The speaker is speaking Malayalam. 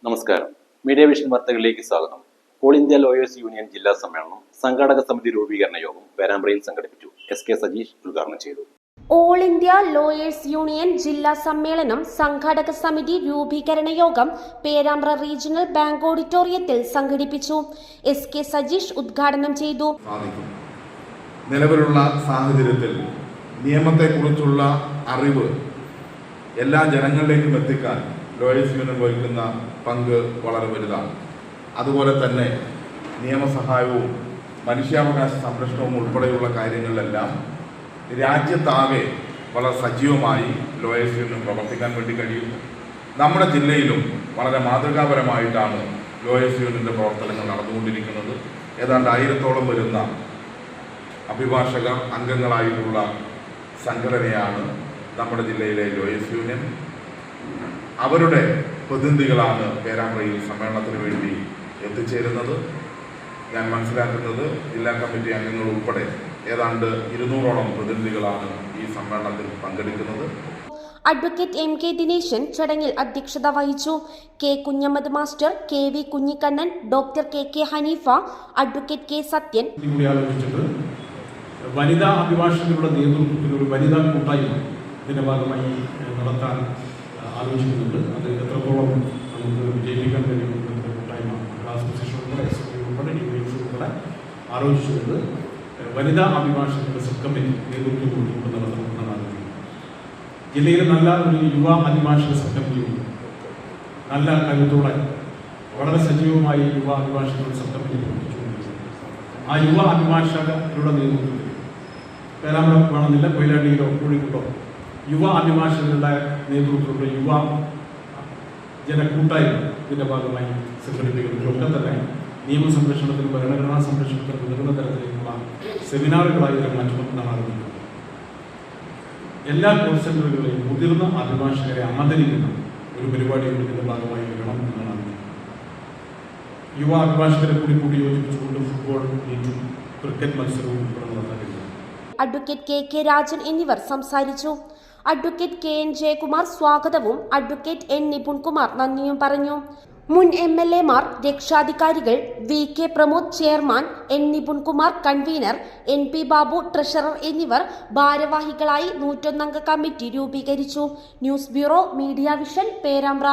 നമസ്കാരം. മീഡിയ വിഷൻ വാർത്തകളിലേക്ക് സ്വാഗതം. ഓൾ ഇന്ത്യ ലോയേഴ്സ് യൂണിയൻ ജില്ലാ സമ്മേളനം സംഘാടക സമിതി രൂപീകരണ യോഗം പേരാമ്പ്രയിൽ സംഘടിപ്പിച്ചു. എസ്.കെ. സജീഷ് ഉദ്ഘാടനം ചെയ്തു. ഓൾ ഇന്ത്യ ലോയേഴ്സ് യൂണിയൻ ജില്ലാ സമ്മേളനം സംഘാടക സമിതി രൂപീകരണ യോഗം പേരാമ്പ്ര റീജിയണൽ ബാങ്ക് ഓഡിറ്റോറിയത്തിൽ സംഘടിപ്പിച്ചു. എസ്.കെ. സജീഷ് ഉദ്ഘാടനം ചെയ്തു. നിലവിലുള്ള സാഹചര്യത്തിൽ നിയമത്തെക്കുറിച്ചുള്ള അറിവ് എല്ലാ ജനങ്ങളിലേക്കും എത്തിക്കാൻ ലോയേഴ്സ് യൂണിയൻ വഹിക്കുന്ന പങ്ക് വളരെ വലുതാണ്. അതുപോലെ തന്നെ നിയമസഹായവും മനുഷ്യാവകാശ സംരക്ഷണവും ഉൾപ്പെടെയുള്ള കാര്യങ്ങളിലെല്ലാം രാജ്യത്താകെ വളരെ സജീവമായി ലോയേഴ്സ് യൂണിയൻ പ്രവർത്തിക്കാൻ വേണ്ടി കഴിയുന്നു. നമ്മുടെ ജില്ലയിലും വളരെ മാതൃകാപരമായിട്ടാണ് ലോയേഴ്സ് യൂണിയൻ്റെ പ്രവർത്തനങ്ങൾ നടന്നുകൊണ്ടിരിക്കുന്നത്. ഏതാണ്ട് 1000-ഓളം വരുന്ന അഭിഭാഷകർ അംഗങ്ങളായിട്ടുള്ള സംഘടനയാണ് നമ്മുടെ ജില്ലയിലെ ലോയേഴ്സ് യൂണിയൻ. അവരുടെ പ്രതിനിധികളാണ് പേരാമ്പ്രയിൽ സമ്മേളനത്തിന് വേണ്ടി എത്തിച്ചേരുന്നത്. ഞാൻ മനസ്സിലാക്കുന്നത് ജില്ലാ കമ്മിറ്റി അംഗങ്ങൾ ഉൾപ്പെടെ ഏതാണ്ട് 200-ഓളം പ്രതിനിധികളാണ് ഈ സമ്മേളനത്തിൽ പങ്കെടുക്കുന്നത്. Advocate MK. ദിനേശൻ ചടങ്ങിൽ അധ്യക്ഷത വഹിച്ചു. K. Kunhammad master, K V. Kunhikannan, doctor K K. Haneefa, advocate K. Sathyan. വനിതാ അഭിഭാഷകരുടെ നേതൃത്വത്തിൽ ഒരു വനിതാ കൂട്ടായ്മ ഇതിന്റെ ഭാഗമായി നടത്താൻ ആലോചിക്കുന്നുണ്ട്. അത് എത്രത്തോളം നമുക്ക് വിജയിപ്പിക്കാൻ കഴിയുമെന്ന കൂട്ടായ്മ അസോസിയേഷൻ ഉൾപ്പെടെ ഉൾപ്പെടെ ആലോചിച്ചുകൊണ്ട് വനിതാ അഭിഭാഷകരുടെ സബ് കമ്മിറ്റി നേതൃത്വം കൊടുത്തുകൊണ്ട് നടത്തണമെന്നാണ് ആലോചിക്കുന്നത്. ജില്ലയിൽ നല്ല ഒരു യുവ അഭിഭാഷക സബ് കമ്മിറ്റിയുണ്ട്. നല്ല കരുത്തോടെ വളരെ സജീവമായി യുവ അഭിഭാഷകരുടെ സബ് കമ്മിറ്റി പ്രവർത്തിച്ചുകൊണ്ടിരിക്കുന്നത്. ആ യുവ അഭിഭാഷകരുടെ നേതൃത്വത്തിൽ പേരാമ്പ്ര വേണമെന്നില്ല, കൊയിലാണ്ടിയിലോ കോഴിക്കോട്ടോ യുവ അഭിഭാഷകരുടെ നേതൃത്വത്തിലുള്ള യുവ ജനക്കൂട്ടായ്മ ഇതിൻ്റെ ഭാഗമായി സംഘടിപ്പിക്കുന്നതിലൊക്കെ തന്നെ നിയമസംരക്ഷണത്തിനും ഭരണഘടനാ സംരക്ഷണത്തിനും ഉയർന്ന തരത്തിലേക്കുള്ള സെമിനാറുകളായി ഇതിനെ മാറ്റുമെന്നാണ് അറിയുന്നത്. എല്ലാ കോൾ സെന്ററുകളെയും മുതിർന്ന അഭിഭാഷകരെ ആദരിക്കുന്ന ഒരു പരിപാടി ഇതിൻ്റെ ഭാഗമായി വേണം എന്നാണ് അറിയുന്നത്. യുവ അഭിഭാഷകരെ കൂടി യോജിപ്പിച്ചുകൊണ്ട് ഫുട്ബോൾ മീറ്റും ക്രിക്കറ്റ് മത്സരവും ഇവിടെ നടത്താൻ. Advocate K K. രാജൻ എന്നിവർ സംസാരിച്ചു. Advocate K N. ജയകുമാർ സ്വാഗതവും അഡ്വക്കേറ്റ് എൻ. നിപുൺകുമാർ നന്ദിയും പറഞ്ഞു. മുൻ എം.എൽ.എമാർ, രക്ഷാധികാരികൾ, V K. Pramod chairman, N. Nipunkumar convener, N P. Babu treasurer എന്നിവർ ഭാരവാഹികളായി 101 അംഗ കമ്മിറ്റി രൂപീകരിച്ചു. News bureau, media vision, Perambra.